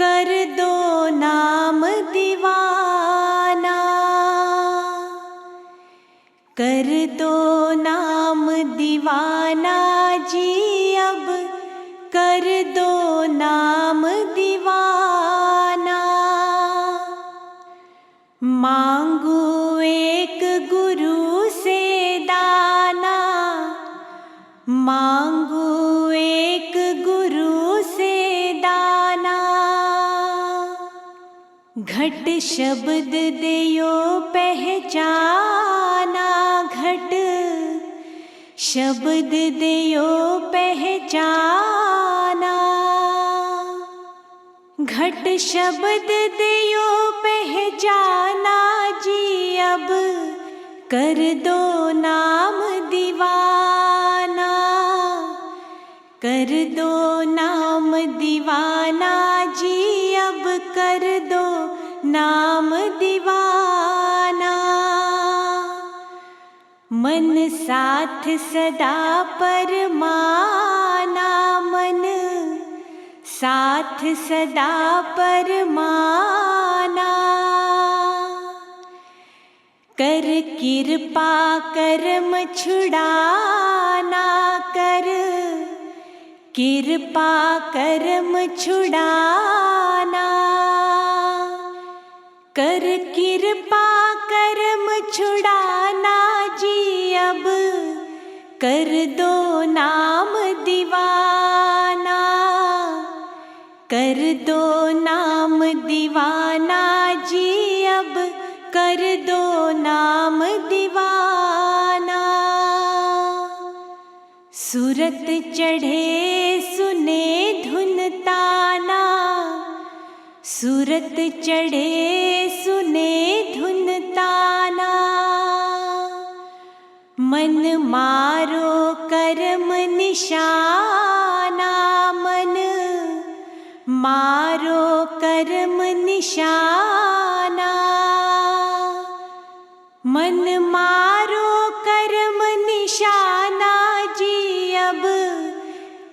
कर दो नाम दीवाना, कर दो नाम दीवाना जी अब कर दो नाम दीवाना। मांगू एक गुरु से दाना, मांगू एक गुरु से दाना। घट शब्द देयो पहचाना, घट शब्द देयो पहचाना। घट शब्द देयो पहचाना जी अब कर दो नाम दीवाना, कर दो नाम दीवाना जी अब कर दो नाम दीवाना। मन साथ सदा परमाना, मन साथ सदा परमाना। कर कृपा कर्म छुड़ाना, कर कृपा कर्म छुड़ाना। कर कृपा कर्म छुड़ाना जी अब कर दो नाम दीवाना, कर दो नाम दीवाना जी अब कर दो नाम दीवाना। सूरत चढ़े सुने धुन ताना, सूरत चढ़े सुने धुन ताना। मन मारो कर्म निशाना, मन मारो कर्म निशाना। मन मारो कर्म निशाना जी अब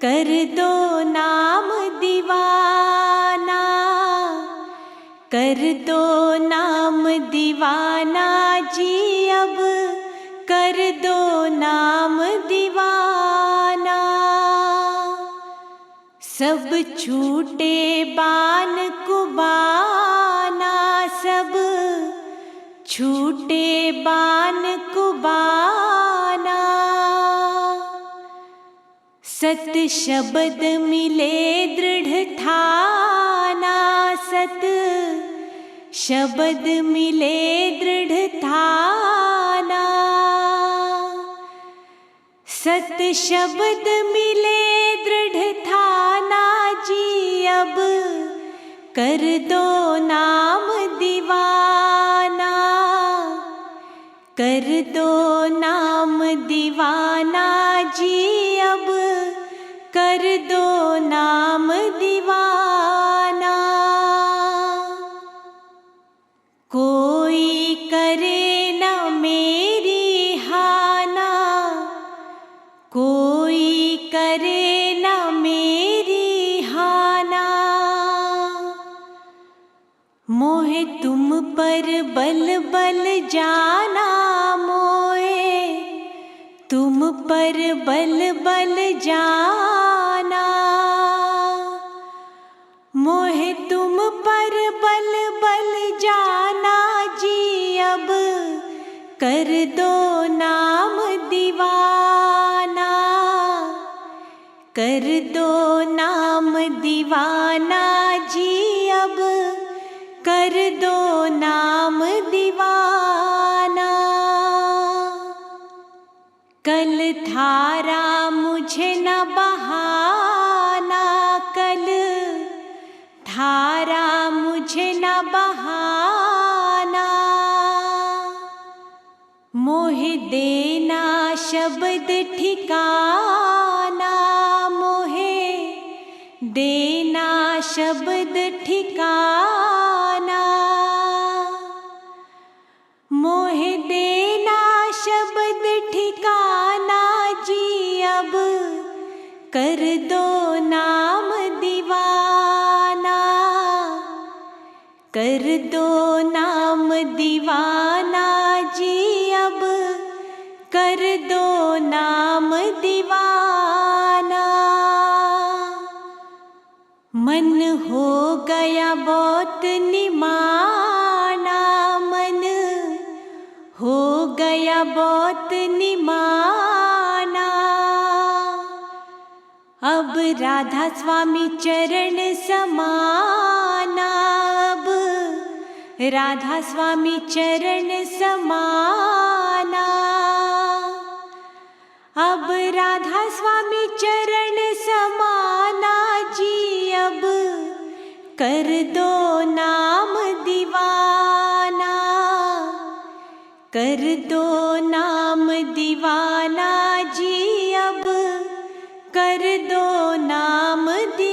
कर दो नाम दीवाना, कर दो नाम दीवाना जी अब कर दो नाम दीवाना। सब छूटे बान कुबाना, सब छूटे बान कुबाना। सत शब्द मिले दृढ़ ठाना, सत शब्द मिले दृढ़ ठाना। सत शब्द मिले दृढ़ ठाना जी अब कर दो नाम दीवाना, कर दो नाम दीवाना जी अब कर दो नाम दीवाना। कोई करे न मेरी हाना, कोई करे न मेरी हाना। मोहे तुम पर बल बल जाना, मोहे तुम पर बल बल जाना। मोहे तुम पर बल बल जाना जी अब कर दो नाम दीवाना, कर दो नाम दीवाना जी अब कर दो नाम दीवाना। कल धारा मुझे न बहाना, कल धारा मुझे न बहाना। मोहे देना शब्द ठिकाना, मोहे देना शब्द ठिकाना। मोहे देना शब्द ठिकाना जी अब कर दो नाम दीवाना, कर दो नाम दीवाना जी अब कर दो नाम दीवाना। मन हो गया बहुत निमाना, मन हो गया बहुत निमाना। अब राधा स्वामी चरण समाना, अब राधा स्वामी चरण समाना। अब राधा स्वामी चरण समाना जी अब कर दो नाम दीवाना, कर दो नाम दीवाना।